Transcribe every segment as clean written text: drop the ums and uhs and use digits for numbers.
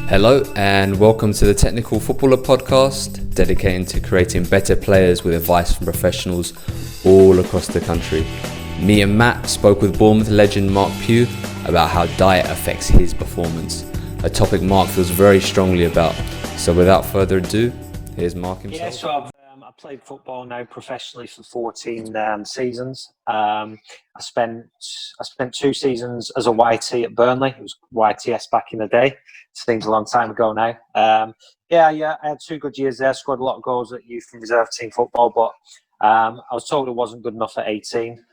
Hello and welcome to the Technical Footballer Podcast, dedicated to creating better players with advice from professionals all across the country. Me and Matt spoke with Bournemouth legend Marc Pugh about how diet affects his performance, a topic Marc feels very strongly about. So without further ado, here's Marc himself. Yeah, so I've played football now professionally for 14 seasons. I spent 2 seasons as a YT at Burnley. It was YTS back in the day. Seems a long time ago now. I had 2 good years there. Scored a lot of goals at youth and reserve team football, but I was told it wasn't good enough at 18.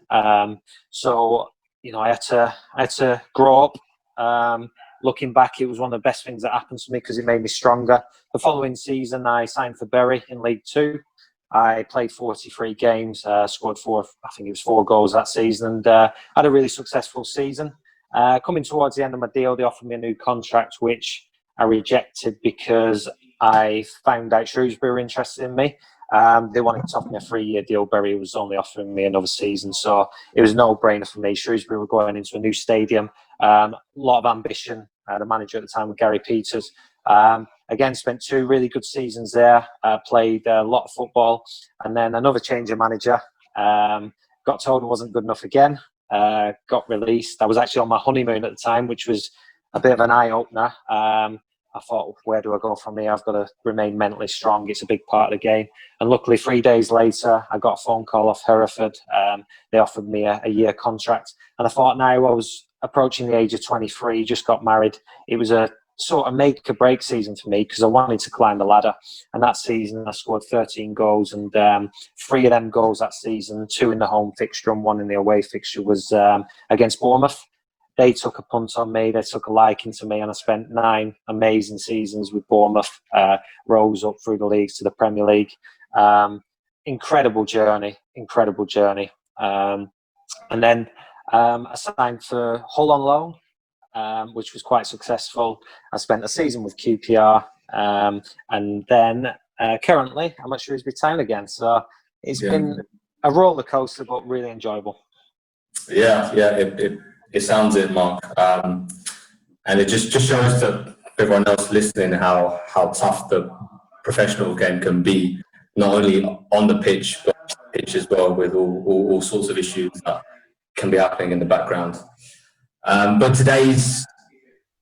So I had to grow up. Looking back, it was one of the best things that happened to me because it made me stronger. The following season, I signed for Bury in League Two. I played 43 games, scored 4 goals that season, and had a really successful season. Coming towards the end of my deal, they offered me a new contract, which I rejected because I found out Shrewsbury were interested in me. They wanted to offer me a 3-year deal. Bury was only offering me another season, so it was a no-brainer for me. Shrewsbury were going into a new stadium, a lot of ambition. The manager at the time was Gary Peters. Again, spent 2 really good seasons there. Played a lot of football, and then another change of manager. Got told it wasn't good enough again. Got released. I was actually on my honeymoon at the time, which was a bit of an eye-opener. I thought, where do I go from here? I've got to remain mentally strong. It's a big part of the game. And luckily, 3 days later, I got a phone call off Hereford. They offered me a year contract. And I thought, now I was approaching the age of 23, just got married. It was a sort of make or break season for me because I wanted to climb the ladder. And that season, I scored 13 goals. And 3 of them goals that season, 2 in the home fixture and 1 in the away fixture, was against Bournemouth. They took a punt on me, they took a liking to me, and I spent 9 amazing seasons with Bournemouth, rose up through the leagues to the Premier League. Incredible journey. And then I signed for Hull on loan, which was quite successful. I spent a season with QPR, and then currently I'm at Shrewsbury Town again. So it's been a roller coaster, but really enjoyable. It sounds it, Marc, and it just shows to everyone else listening how tough the professional game can be, not only on the pitch but off the pitch as well, with all sorts of issues that can be happening in the background. But today's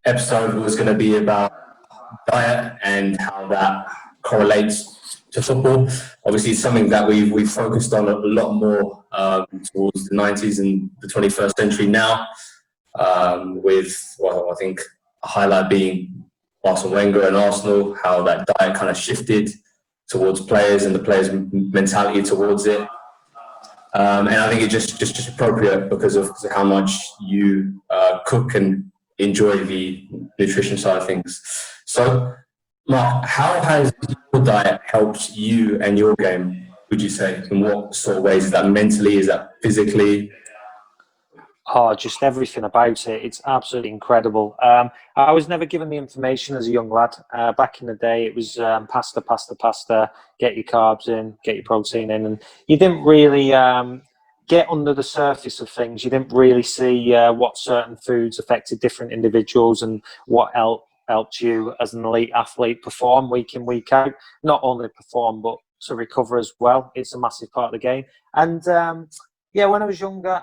episode was going to be about diet and how that correlates to football. Obviously, it's something that we've focused on a lot more towards the 90s and the 21st century now, with, well, I think a highlight being Arsene Wenger and Arsenal, how that diet kind of shifted towards players and the players' mentality towards it. And I think it's just appropriate because of how much you cook and enjoy the nutrition side of things. So, Marc, how has your diet helped you and your game, would you say? In what sort of ways? Is that mentally? Is that physically? Oh, just everything about it. It's absolutely incredible. I was never given the information as a young lad. Back in the day, it was pasta, get your carbs in, get your protein in. And you didn't really get under the surface of things. You didn't really see what certain foods affected different individuals and what helped you as an elite athlete perform week in, week out. Not only perform, but to recover as well. It's a massive part of the game. And when I was younger,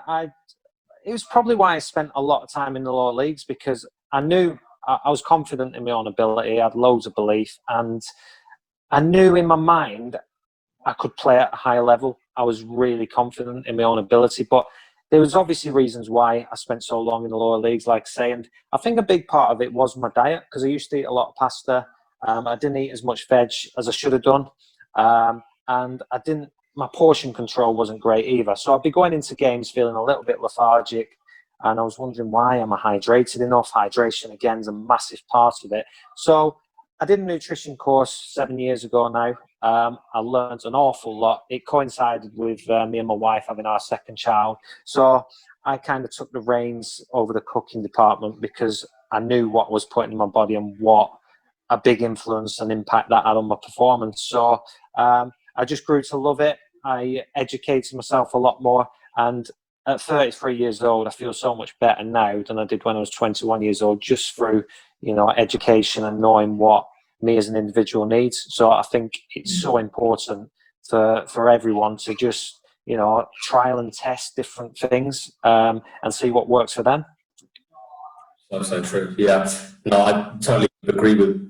it was probably why I spent a lot of time in the lower leagues, because I knew I was confident in my own ability. I had loads of belief, and I knew in my mind I could play at a high level. I was really confident in my own ability, but there was obviously reasons why I spent so long in the lower leagues, like I say, and I think a big part of it was my diet, because I used to eat a lot of pasta. I didn't eat as much veg as I should have done, and my portion control wasn't great either. So I'd be going into games feeling a little bit lethargic, and I was wondering, why am I hydrated enough? Hydration, again, is a massive part of it. So I did a nutrition course 7 years ago now. I learned an awful lot. It coincided with me and my wife having our second child. So I kind of took the reins over the cooking department because I knew what I was putting in my body and what a big influence and impact that had on my performance. So I just grew to love it. I educated myself a lot more, and at 33 years old, I feel so much better now than I did when I was 21 years old, just through, education and knowing what me as an individual needs. So I think it's so important for everyone to just, trial and test different things and see what works for them. So true. Yeah. No, I totally agree with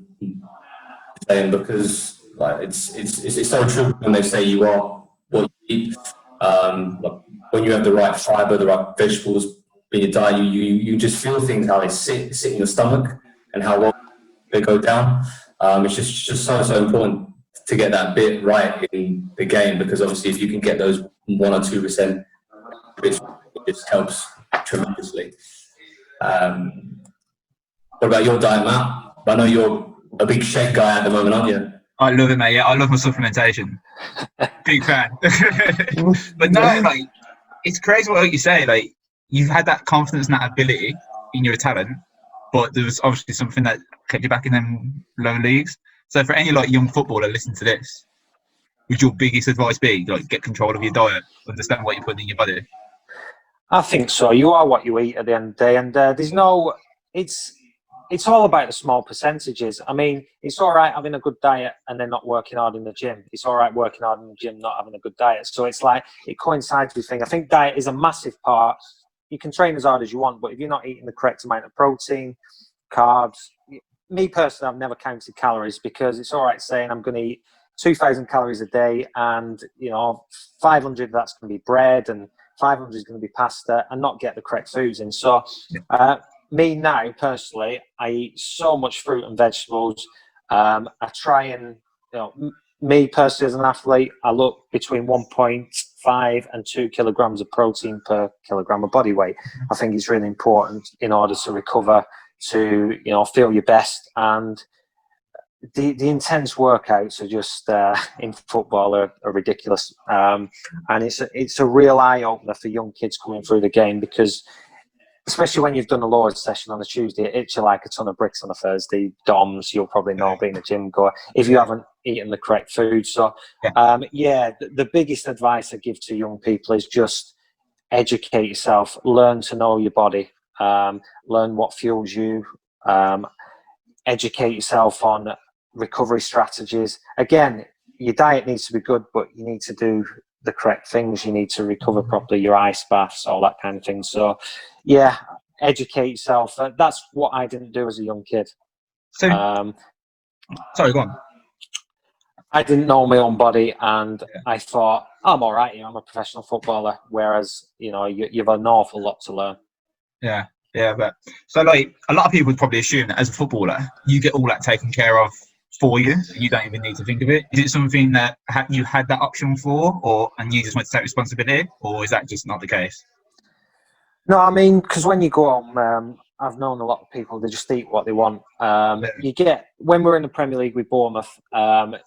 saying, because like it's so true when they say you are what you eat. Like, when you have the right fiber, the right vegetables in your diet, you just feel things, how they sit in your stomach and how well they go down. It's just so important to get that bit right in the game, because obviously if you can get those 1 or 2%, it just helps tremendously. What about your diet, Matt? I know you're a big shake guy at the moment, aren't you? I love it, mate. Yeah, I love my supplementation. Big fan. But no, like, it's crazy what you say. Like, you've had that confidence and that ability in your talent, but there was obviously something that kept you back in them low leagues. So for any like young footballer listening to this, would your biggest advice be like get control of your diet, understand what you're putting in your body? I think so. You are what you eat at the end of the day, and it's all about the small percentages. I mean, it's all right having a good diet and then not working hard in the gym. It's all right working hard in the gym, not having a good diet. So it's like, it coincides with things. I think diet is a massive part. You can train as hard as you want, but if you're not eating the correct amount of protein, carbs, me personally, I've never counted calories, because it's all right saying I'm going to eat 2,000 calories a day, and 500 of that's going to be bread and 500 is going to be pasta, and not get the correct foods in. So me now, personally, I eat so much fruit and vegetables. I try and, me personally as an athlete, I look between 1.5 and 2 kilograms of protein per kilogram of body weight. I think it's really important in order to recover, to, feel your best. And the intense workouts are just, in football, are ridiculous. And it's a real eye-opener for young kids coming through the game, because especially when you've done a lower session on a Tuesday, it hits you like a ton of bricks on a Thursday. DOMs, you'll probably know, being a gym goer, if you haven't eaten the correct food. So, the biggest advice I give to young people is just educate yourself, learn to know your body, learn what fuels you, educate yourself on recovery strategies. Again, your diet needs to be good, but you need to do the correct things. You need to recover properly, your ice baths, all that kind of thing. So, educate yourself. That's what I didn't do as a young kid. So, sorry, go on. I didn't know my own body, and I thought, I'm all right, I'm a professional footballer, whereas, you've an awful lot to learn. Yeah, but so like a lot of people would probably assume that as a footballer, you get all that taken care of for you, and you don't even need to think of it. Is it something that you had that option for, and you just want to take responsibility, or is that just not the case? No, I mean, because when you go home, I've known a lot of people, they just eat what they want. You get, when we're in the Premier League with Bournemouth,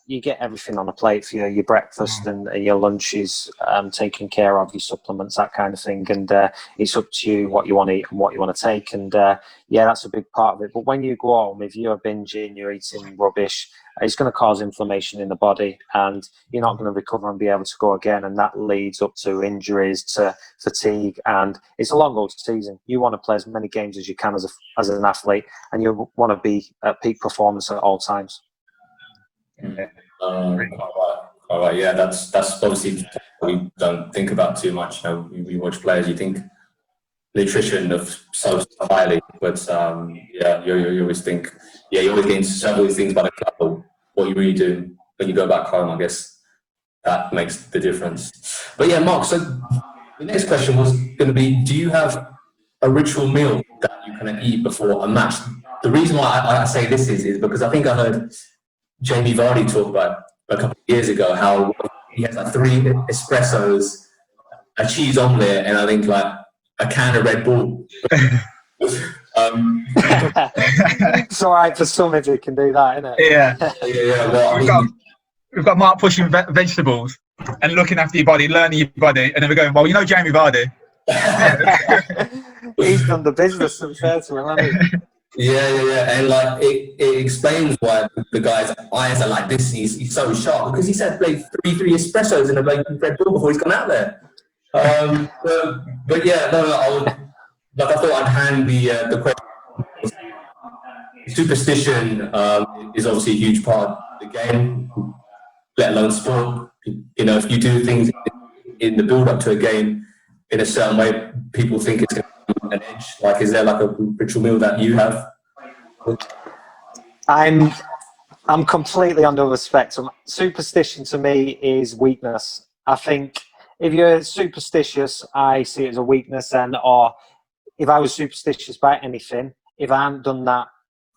you get everything on a plate for you, your breakfast and your lunch is taken care of, your supplements, that kind of thing. And it's up to you what you want to eat and what you want to take. And that's a big part of it. But when you go home, if you're binging, you're eating rubbish, it's going to cause inflammation in the body, and you're not going to recover and be able to go again. And that leads up to injuries, to fatigue, and it's a long old season. You want to play as many games as you can as an athlete, and you want to be at peak performance at all times. Quite right. Yeah, that's obviously we don't think about too much. We watch players, you think nutrition of so highly, but you always think, you always get into several things about the club, but what you really do when you go back home, I guess that makes the difference. But yeah, Mark, so the next question was going to be, do you have a ritual meal that you kind of eat before a match? The reason why I say this is because I think I heard Jamie Vardy talk about a couple of years ago how he has like 3 espressos, a cheese omelette, and I think like a can of Red Bull. It's all right for some if you can do that, isn't it? Yeah. Well, we've got Mark pushing vegetables and looking after your body, learning your body, and then we're going, well, Jamie Vardy. He's done the business, and fair to him, hasn't he? Yeah. And like it explains why the guy's eyes are like this. He's so sharp because he said played three espressos in a Red Bull before he's gone out there. But yeah, no, I thought I'd hand the question. Superstition is obviously a huge part of the game, let alone sport. You know, if you do things in the build-up to a game in a certain way, people think it's going to be an edge. Like, is there like a ritual meal that you have? I'm completely on the other spectrum. Superstition to me is weakness. I think if you're superstitious, I see it as a weakness. Or if I was superstitious about anything, if I hadn't done that,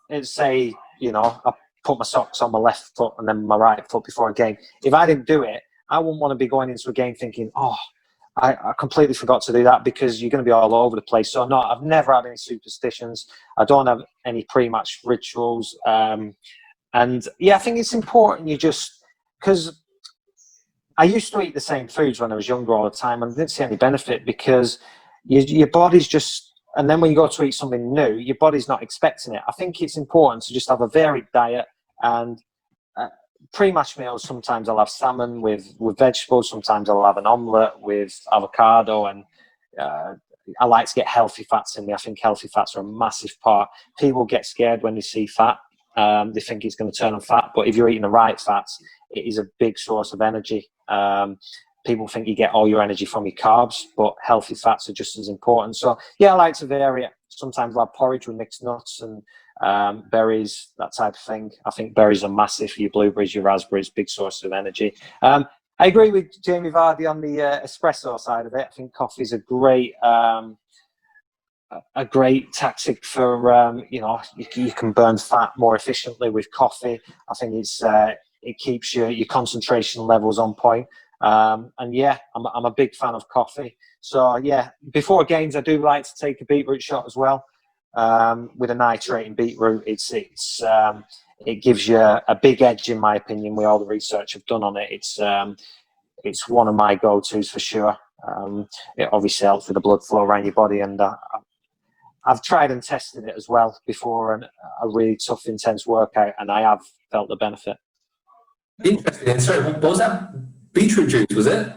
it's say, I put my socks on my left foot and then my right foot before a game. If I didn't do it, I wouldn't want to be going into a game thinking, I completely forgot to do that, because you're going to be all over the place. So no, I've never had any superstitions. I don't have any pre-match rituals. And yeah, I think it's important because I used to eat the same foods when I was younger all the time, and I didn't see any benefit, because your body's just, and then when you go to eat something new, your body's not expecting it. I think it's important to just have a varied diet, and pre-match meals, sometimes I'll have salmon with vegetables, sometimes I'll have an omelette with avocado, and I like to get healthy fats in me. I think healthy fats are a massive part. People get scared when they see fat. They think it's going to turn on fat, but if you're eating the right fats, it is a big source of energy. People think you get all your energy from your carbs, but healthy fats are just as important. So yeah, I like to vary it. Sometimes I'll have porridge with mixed nuts and berries, that type of thing. I think berries are massive for your blueberries, your raspberries, big source of energy. I agree with Jamie Vardy on the espresso side of it. I think coffee is a great tactic for you can burn fat more efficiently with coffee. I think it keeps your concentration levels on point. And yeah, I'm a big fan of coffee. So yeah, before games I do like to take a beetroot shot as well. With a nitrating beetroot, it gives you a big edge, in my opinion. With all the research I've done on it, it's one of my go-tos for sure. It obviously helps with the blood flow around your body, and I've tried and tested it as well before a really tough, intense workout, and I have felt the benefit. Interesting. Sorry, what was that? Beetroot juice, was it?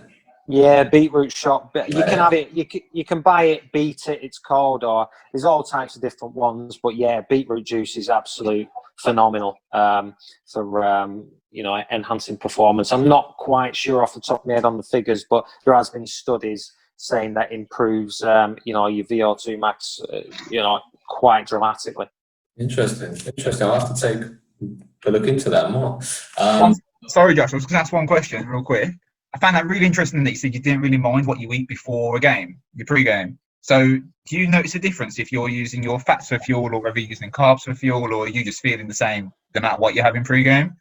Yeah, beetroot shot. But you can have it. You can buy it, beat it. It's called, or there's all types of different ones. But yeah, beetroot juice is absolute phenomenal for enhancing performance. I'm not quite sure off the top of my head on the figures, but there has been studies saying that improves your VO2 max quite dramatically. Interesting. I'll have to take a look into that more. Sorry, Josh, I was going to ask one question real quick. I found that really interesting that you said you didn't really mind what you eat before a game, your pre-game. So do you notice a difference if you're using your fats for fuel, or whether you're using carbs for fuel, or are you just feeling the same no matter what you're having pre-game?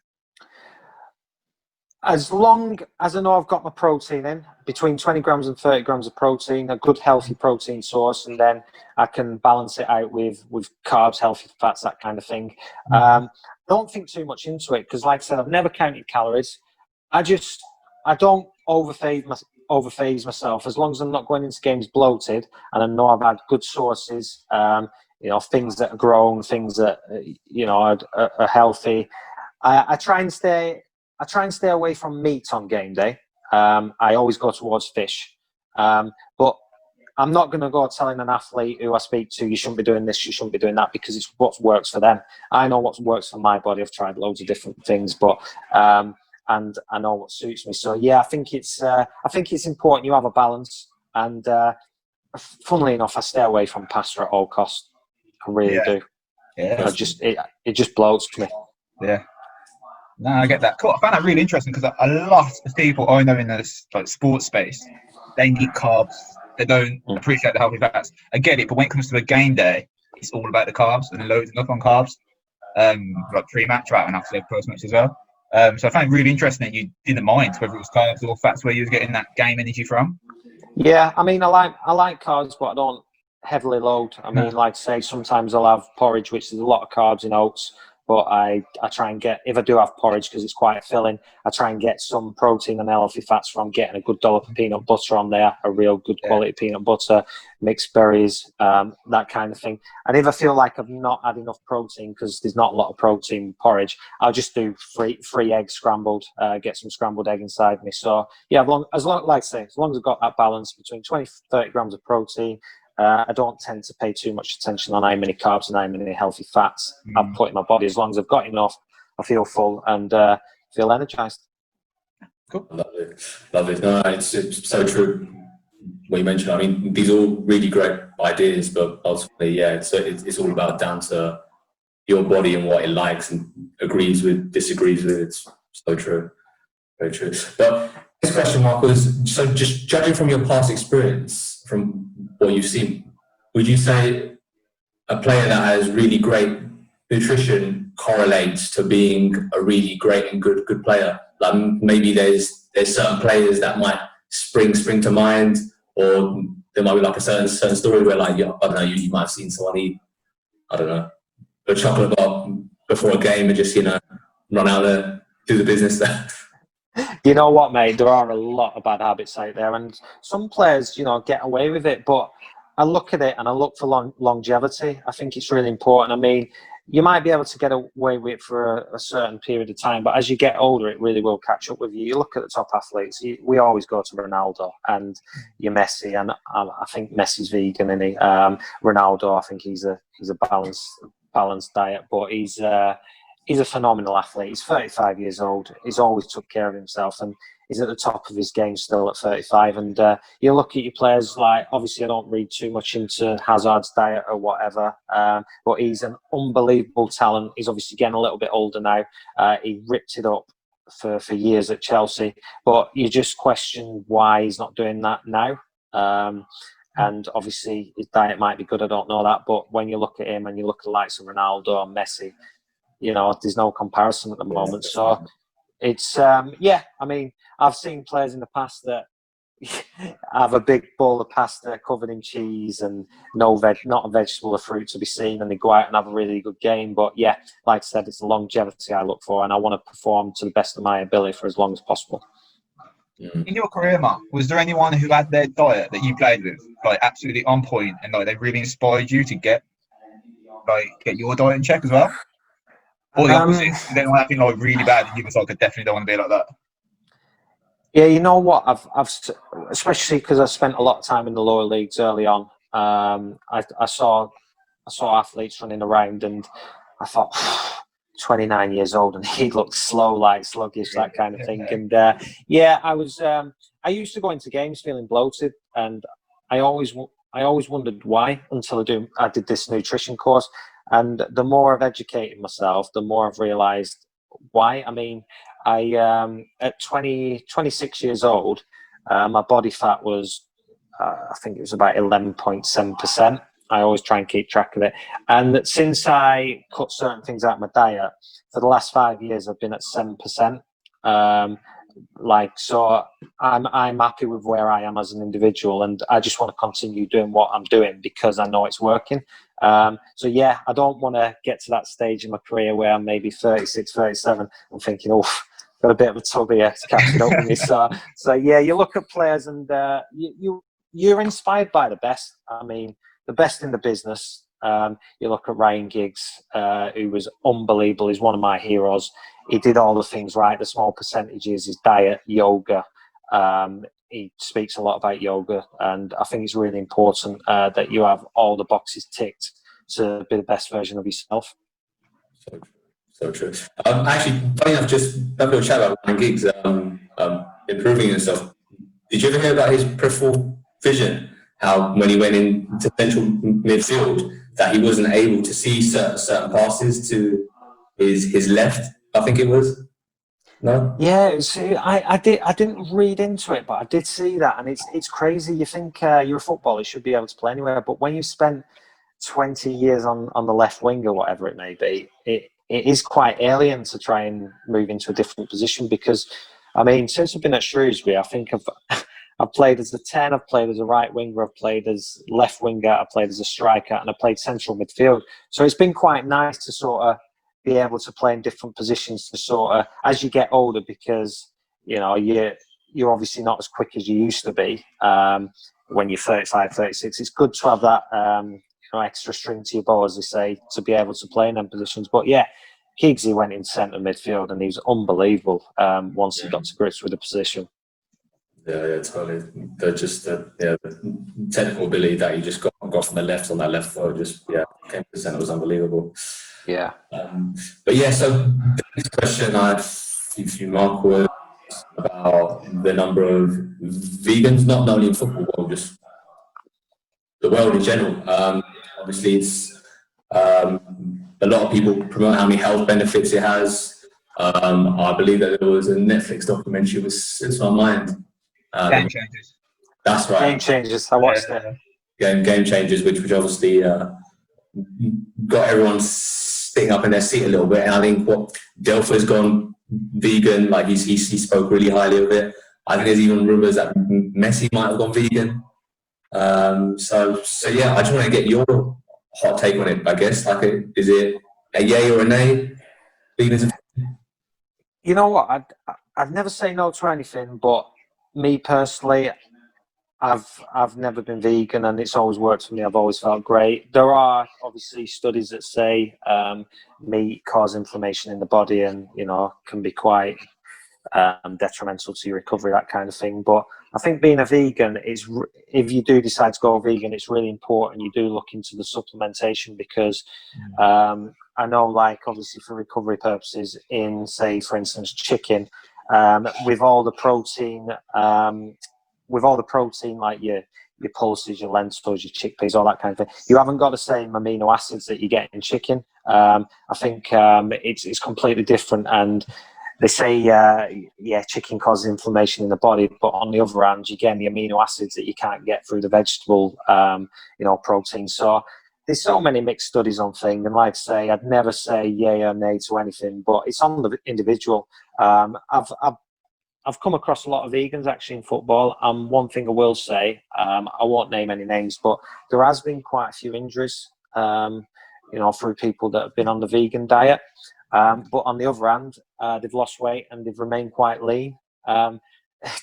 As long as I know I've got my protein in, between 20 grams and 30 grams of protein, a good healthy protein source, and then I can balance it out with carbs, healthy fats, that kind of thing. Don't think too much into it, because like I said, I've never counted calories. I don't overphase myself. As long as I'm not going into games bloated, and I know I've had good sources, things that are grown, things that are healthy. I try and stay away from meat on game day. I always go towards fish, but I'm not going to go telling an athlete who I speak to, you shouldn't be doing this, you shouldn't be doing that, because it's what works for them. I know what works for my body. I've tried loads of different things, but and I know what suits me. So yeah, I think it's important you have a balance. And funnily enough, I stay away from pasta at all costs. I really do. Yeah, it just bloats me. Yeah. No, I get that. Cool. I found that really interesting, because a lot of people I know in this sports space, they need carbs. They don't appreciate the healthy fats. I get it, but when it comes to a game day, it's all about the carbs and loading up on carbs. Like pre-match, right, and after post-match as well. So I found it really interesting that you didn't mind whether it was carbs or fats where you were getting that game energy from. Yeah, I mean, I like carbs, but I don't heavily load. I mean, like say, sometimes I'll have porridge, which is a lot of carbs in oats, but I try and get, if I do have porridge because it's quite filling, I try and get some protein and healthy fats from getting a good dollop of peanut butter on there, a real good quality peanut butter, mixed berries, that kind of thing. And if I feel like I've not had enough protein because there's not a lot of protein in porridge, I'll just do three eggs scrambled, get some scrambled egg inside me. So yeah, as long as I've got that balance between 20 to 30 grams of protein, I don't tend to pay too much attention on how many carbs and how many healthy fats I've put in my body. As long as I've got enough, I feel full and feel energized. Cool. Lovely. No, it's so true what you mentioned. I mean, these are all really great ideas, but ultimately, it's all about down to your body and what it likes and agrees with, disagrees with. It's so true. Very true. But this question, Marc, was, so just judging from your past experience, from what you've seen, would you say a player that has really great nutrition correlates to being a really great and good player? Like maybe there's certain players that might spring to mind, or there might be like a certain story where, like, I don't know, you might have seen someone eat, I don't know, a chocolate bar before a game and just, run out there, do the business there. You know what, mate? There are a lot of bad habits out there, and some players, get away with it. But I look at it and I look for longevity. I think it's really important. I mean, you might be able to get away with it for a certain period of time, but as you get older, it really will catch up with you. You look at the top athletes. We always go to Ronaldo and your Messi, and I think Messi's vegan, and Ronaldo, I think he's a balanced diet, but he's a phenomenal athlete. He's 35 years old. He's always took care of himself, and he's at the top of his game still at 35. And you look at your players, like, obviously I don't read too much into Hazard's diet or whatever, but he's an unbelievable talent. He's obviously getting a little bit older now. He ripped it up for years at Chelsea, but you just question why he's not doing that now. And obviously his diet might be good, I don't know that, but when you look at him and you look at the likes of Ronaldo and Messi, there's no comparison at the moment. So it's, I mean, I've seen players in the past that have a big bowl of pasta covered in cheese and not a vegetable or fruit to be seen, and they go out and have a really good game. But yeah, like I said, it's the longevity I look for, and I want to perform to the best of my ability for as long as possible. In your career, Marc, was there anyone who had their diet that you played with, like, absolutely on point, and like they really inspired you to get your diet in check as well? Or the opposite, is anyone having like really bad and you was like, I definitely don't want to be like that? Yeah, you know what? I've especially because I spent a lot of time in the lower leagues early on. I saw athletes running around, and I thought, 29 years old, and he looked slow, like sluggish, that kind of thing. And I was. I used to go into games feeling bloated, and I always wondered why until I did this nutrition course. And the more I've educated myself, the more I've realised why. I mean, at 26 years old, my body fat was, I think it was about 11.7%. I always try and keep track of it. And since I cut certain things out of my diet, for the last 5 years, I've been at 7%. So I'm happy with where I am as an individual, and I just want to continue doing what I'm doing because I know it's working. I don't want to get to that stage in my career where I'm maybe 36, 37. I'm thinking, got a bit of a tub here to catch it up with me. So yeah, you look at players and you're inspired by the best. I mean, the best in the business. You look at Ryan Giggs, who was unbelievable. He's one of my heroes. He did all the things right, the small percentages, his diet, yoga. He speaks a lot about yoga, and I think it's really important that you have all the boxes ticked to be the best version of yourself. So true. Actually, funny enough, just a little chat about Ryan Giggs improving himself. Did you ever hear about his peripheral vision? How when he went into central midfield, that he wasn't able to see certain passes to his left, I think it was. No. Yeah, I didn't read into it, but I did see that, and it's crazy. You think you're a footballer, you should be able to play anywhere, but when you spent 20 years on the left wing or whatever it may be, it is quite alien to try and move into a different position. Because, I mean, since I've been at Shrewsbury, I think I've played as a 10, I've played as a right winger, I've played as left winger, I've played as a striker, and I've played central midfield. So it's been quite nice to sort of be able to play in different positions to sort of, as you get older, because you're obviously not as quick as you used to be when you're 35, 36. It's good to have that extra string to your bow, as they say, to be able to play in them positions. But yeah, Giggsy went in centre midfield and he was unbelievable once he got to grips with the position. Yeah, totally. The technical ability that he just got from the left on that left foot, came to the centre, was unbelievable. Yeah. But yeah, so the next question I had for you, Mark, was about the number of vegans, not only in football, but just the world in general. Obviously, it's a lot of people promote how many health benefits it has. I believe that there was a Netflix documentary which sits on my mind. Game Changers. That's right. Game Changers. I watched it. Game Changers, which obviously got everyone sitting up in their seat a little bit. And I think what Delpha's gone vegan, like he spoke really highly of it. I think there's even rumours that Messi might have gone vegan. So yeah, I just want to get your hot take on it. I guess is it a yay or a nay? Veganism. You know what? I'd never say no to anything, but me personally, I've never been vegan, and it's always worked for me. I've always felt great. There are obviously studies that say meat causes inflammation in the body, and can be quite detrimental to your recovery, that kind of thing. But I think being a vegan is, if you do decide to go vegan, it's really important you do look into the supplementation, because I know, like, obviously for recovery purposes, in, say, for instance, chicken, with all the protein, like your pulses, your lentils, your chickpeas, all that kind of thing, you haven't got the same amino acids that you get in chicken. I think it's completely different, and they say, chicken causes inflammation in the body, but on the other hand, you get the amino acids that you can't get through the vegetable, protein. So there's so many mixed studies on things, and like I say, I'd never say yay or nay to anything, but it's on the individual. I've come across a lot of vegans actually in football, and one thing I will say, I won't name any names, but there has been quite a few injuries, through people that have been on the vegan diet. But on the other hand, they've lost weight and they've remained quite lean.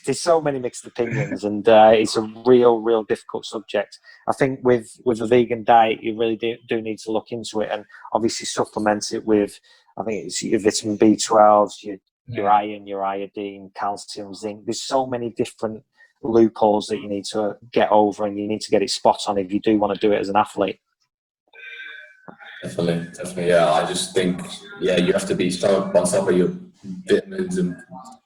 There's so many mixed opinions, and it's a real difficult subject. I think with a vegan diet, you really do need to look into it, and obviously supplement it with, I think it's your vitamin B12s, your iron, your iodine, calcium, zinc. There's so many different loopholes that you need to get over, and you need to get it spot on if you do want to do it as an athlete. Definitely. Yeah, I just think, you have to be so on top of your vitamins and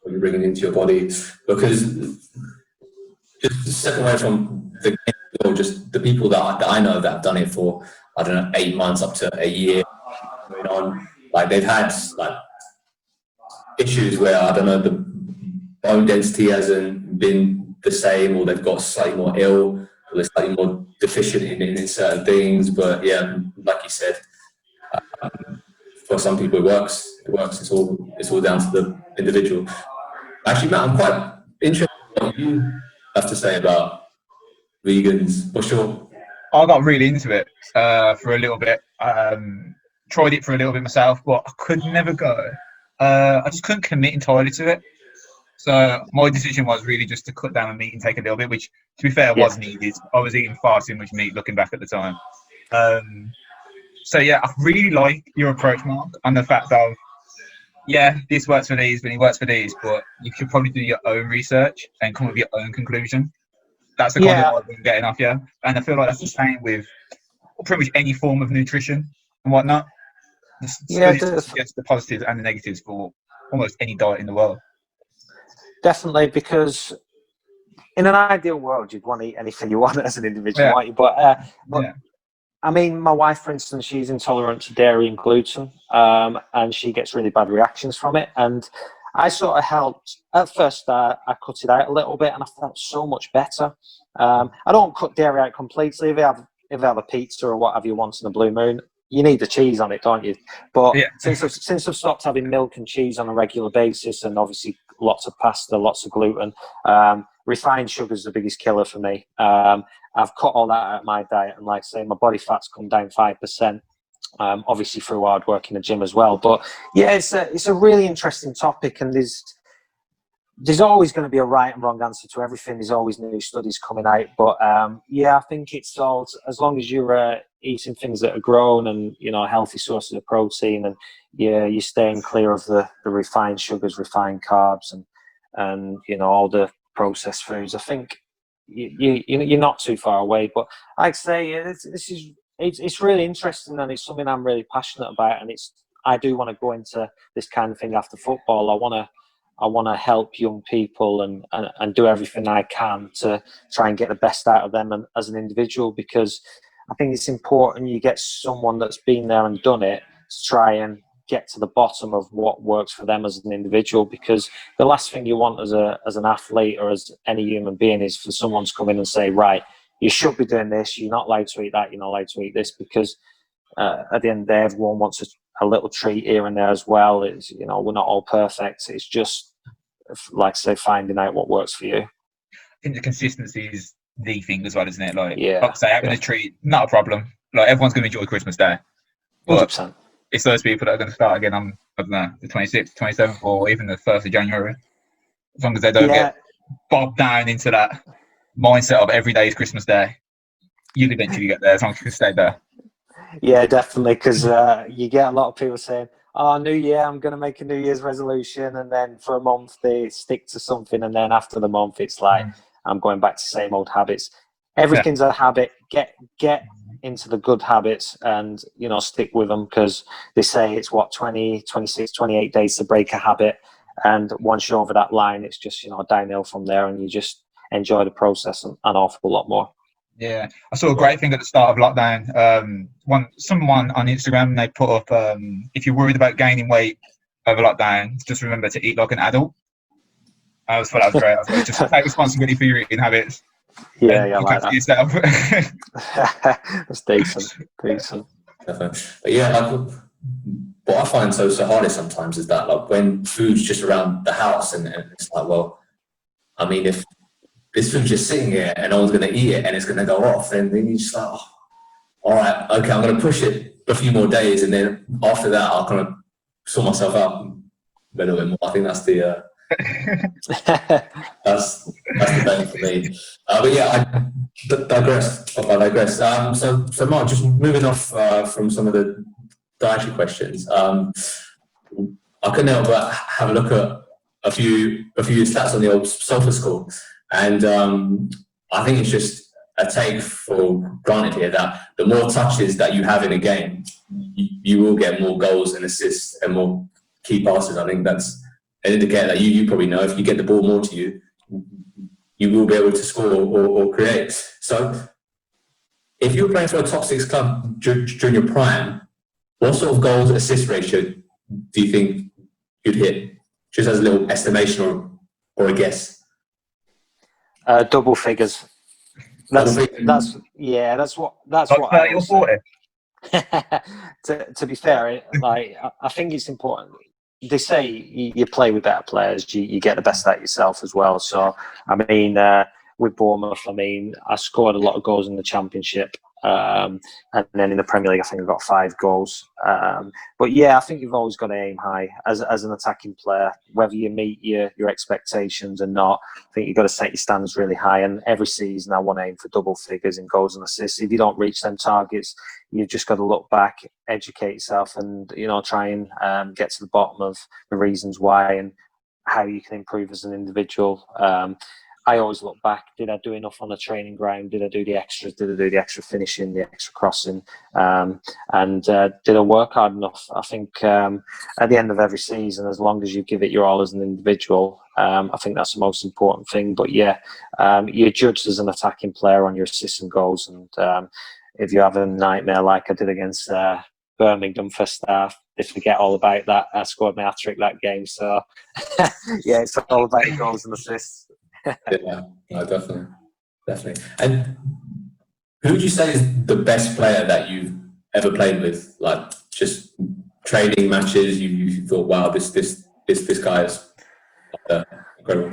what you're bringing into your body, because just step away from the game, or just the people that I know that have done it for, 8 months up to a year going on, like they've had like issues where the bone density hasn't been the same, or they've got slightly more ill, or they're slightly more deficient in certain things. But yeah, like you said, for some people it works. It's all down to the individual. Actually, Matt, I'm quite interested in what you have to say about vegans. For sure. I got really into it for a little bit. Tried it for a little bit myself, but I could never go. I just couldn't commit entirely to it. So my decision was really just to cut down on meat and take a little bit, which, to be fair, was needed. I was eating far too much meat looking back at the time. So yeah, I really like your approach, Mark, on the fact of, this works for these, but it works for these, but you should probably do your own research and come up with your own conclusion. That's the kind of I've been getting off, and I feel like that's the same with pretty much any form of nutrition and whatnot. Suggest the positives and the negatives for almost any diet in the world. Definitely, because in an ideal world, you'd want to eat anything you want as an individual, won't you? But I mean, my wife, for instance, she's intolerant to dairy and gluten, and she gets really bad reactions from it. And I sort of helped. At first, I cut it out a little bit, and I felt so much better. I don't cut dairy out completely. If I have a pizza or what have you once in a blue moon, you need the cheese on it, don't you? But since I've stopped having milk and cheese on a regular basis, and obviously lots of pasta, lots of gluten, refined sugar is the biggest killer for me. I've cut all that out of my diet, and like I say, my body fat's come down 5%. obviously through hard work in the gym as well. But yeah, it's a really interesting topic, and there's always going to be a right and wrong answer to everything. There's always new studies coming out. But yeah, I think it's all, as long as you're eating things that are grown and, you know, healthy sources of protein, and you're staying clear of the refined sugars, refined carbs, and you know, all the processed foods, I think you're not too far away. But I'd say it's really interesting, and it's something I'm really passionate about. And I do want to go into this kind of thing after football. I want to help young people and do everything I can to try and get the best out of them as an individual, because I think it's important you get someone that's been there and done it to try and get to the bottom of what works for them as an individual. Because the last thing you want as an athlete or as any human being is for someone to come in and say, right, you should be doing this, you're not allowed to eat that, you're not allowed to eat this, because at the end of the day, everyone wants a little treat here and there as well. It's, you know, we're not all perfect. It's just, like I say, finding out what works for you. I think the consistency is the thing as well, isn't it? Like, yeah, like I say, having a treat, not a problem. Like, everyone's going to enjoy Christmas Day. But 100%. It's those people that are going to start again on, I don't know, the 26th, 27th, or even the 1st of January. As long as they don't get bogged down into that mindset of every day is Christmas Day, you'll eventually get there as long as you can stay there. Yeah, definitely, because you get a lot of people saying, oh, New Year, I'm going to make a New Year's resolution, and then for a month they stick to something, and then after the month it's like, I'm going back to same old habits. Everything's a habit. Get into the good habits and, you know, stick with them, because they say it's 20, 26, 28 days to break a habit, and once you're over that line, it's just, you know, downhill from there, and you just enjoy the process an awful lot more. Yeah, I saw a great thing at the start of lockdown. Someone on Instagram, they put up, if you're worried about gaining weight over lockdown, just remember to eat like an adult. I always thought that was great. I was like, just take responsibility for your eating habits. Yeah, I like that. Yourself. That's decent. Definitely. But yeah, like, what I find so hardest sometimes is that, like, when food's just around the house, and it's like, well, I mean, if this food's just sitting here and no one's going to eat it and it's going to go off, and then you're just like, oh, all right, okay, I'm going to push it a few more days, and then after that I'll kind of sort myself out a little bit more. I think that's the that's the bane for me. But yeah, I digress. So Mark, just moving off from some of the dietary questions, I couldn't help but have a look at a few stats on the old Sofa Score. And I think it's just a take for granted here that the more touches that you have in a game, you will get more goals and assists and more key passes. I think that's an indicator that you probably know if you get the ball more to you, you will be able to score or create. So if you're playing for a top 6 club during your prime, what sort of goals assist ratio do you think you'd hit? Just as a little estimation or a guess. Double figures. That's what 30 or 40. to be fair, like, I think it's important. They say you play with better players, you get the best out of yourself as well. So I mean, with Bournemouth, I mean, I scored a lot of goals in the Championship, and then in the Premier League, I think I got 5 goals. But yeah, I think you've always got to aim high as an attacking player, whether you meet your expectations or not. I think you've got to set your standards really high. And every season, I want to aim for double figures in goals and assists. If you don't reach them targets, you've just got to look back, educate yourself, and, you know, try and get to the bottom of the reasons why and how you can improve as an individual. I always look back. Did I do enough on the training ground? Did I do the extras? Did I do the extra finishing, the extra crossing? And did I work hard enough? I think at the end of every season, as long as you give it your all as an individual, I think that's the most important thing. But yeah, you're judged as an attacking player on your assists and goals. And if you have a nightmare like I did against Birmingham first half, they forget all about that. I scored my hat-trick that game. So yeah, it's all about the goals and assists. Yeah, no, definitely. And who would you say is the best player that you've ever played with? Like, just training matches, you thought, wow, this guy is incredible.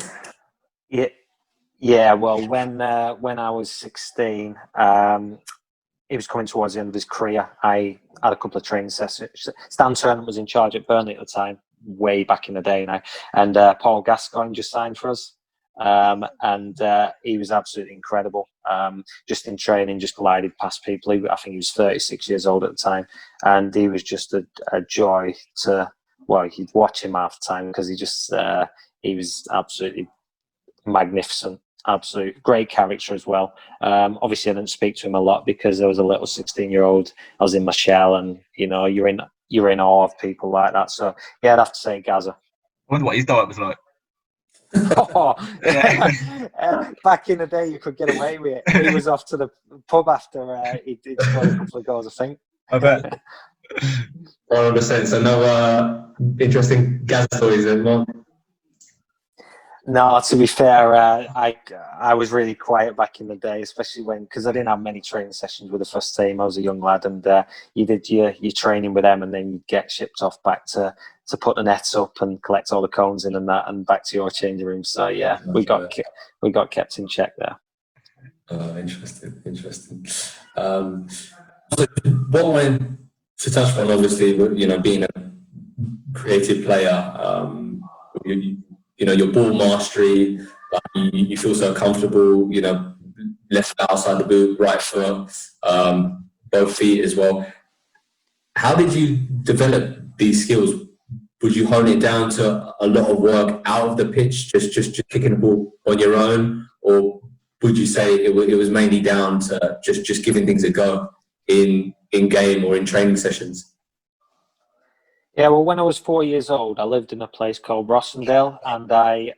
Yeah. Well, when I was 16, he was coming towards the end of his career. I had a couple of training sessions. Stan Turner was in charge at Burnley at the time, way back in the day now, and Paul Gascoigne just signed for us. And he was absolutely incredible. Just in training, just glided past people. I think he was 36 years old at the time, and he was just a joy to. Well, you'd watch him half the time because he was absolutely magnificent. Absolute great character as well. Obviously, I didn't speak to him a lot because I was a little 16-year-old. I was in my shell, and you're in awe of people like that. So yeah, I'd have to say Gaza. I wonder what his diet was like. Back in the day, you could get away with it. He was off to the pub after he'd scored a couple of goals, I think. I bet. 100%. So no interesting gas stories then, Mark? No, to be fair, I was really quiet back in the day, especially because I didn't have many training sessions with the first team. I was a young lad, and you did your training with them, and then you get shipped off back to put the nets up and collect all the cones in and that, and back to your changing room. So yeah, we got kept in check there. Interesting. So what I wanted to touch on, obviously, being a creative player, your ball mastery, you feel so comfortable, left foot outside the boot, right foot, both feet as well. How did you develop these skills? Would you hone it down to a lot of work out of the pitch, just kicking the ball on your own, or would you say it was mainly down to just giving things a go in game or in training sessions? Yeah, well, when I was 4 years old, I lived in a place called Rossendale, and I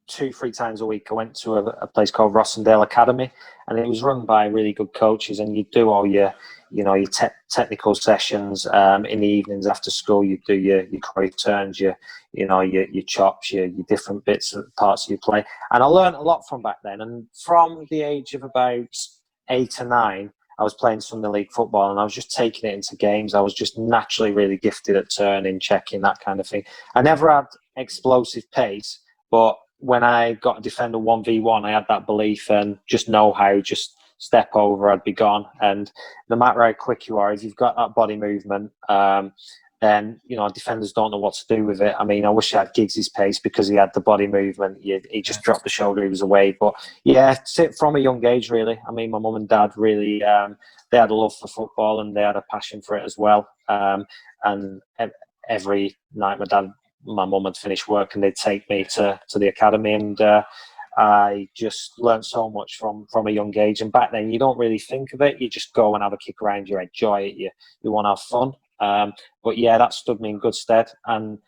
2-3 times a week I went to a place called Rossendale Academy, and it was run by really good coaches, and you do all your technical sessions in the evenings after school. You do your curry turns, your chops, your different parts of your play, and I learned a lot from back then. And from the age of about 8 or 9, I was playing Sunday League football, and I was just taking it into games. I was just naturally really gifted at turning, checking, that kind of thing. I never had explosive pace, but when I got a defender 1v1, I had that belief and just know how, just step over, I'd be gone. And no matter how quick you are, if you've got that body movement, then defenders don't know what to do with it. I mean, I wish I had Giggs' pace because he had the body movement. He just dropped the shoulder, he was away. But yeah, from a young age, really. I mean, my mum and dad really, they had a love for football and they had a passion for it as well. And every night my mum would finish work and they'd take me to the academy, and I just learned so much from a young age. And back then, you don't really think of it. You just go and have a kick around, you enjoy it, you want to have fun. But yeah, that stood me in good stead, and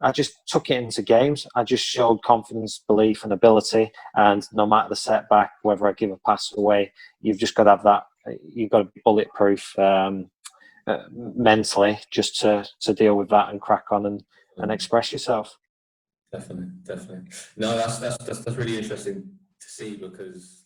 I just took it into games. I just showed confidence, belief, and ability. And no matter the setback, whether I give a pass away, you've just got to have that. You've got to be bulletproof mentally, just to deal with that and crack on and express yourself. Definitely. No, that's really interesting to see, because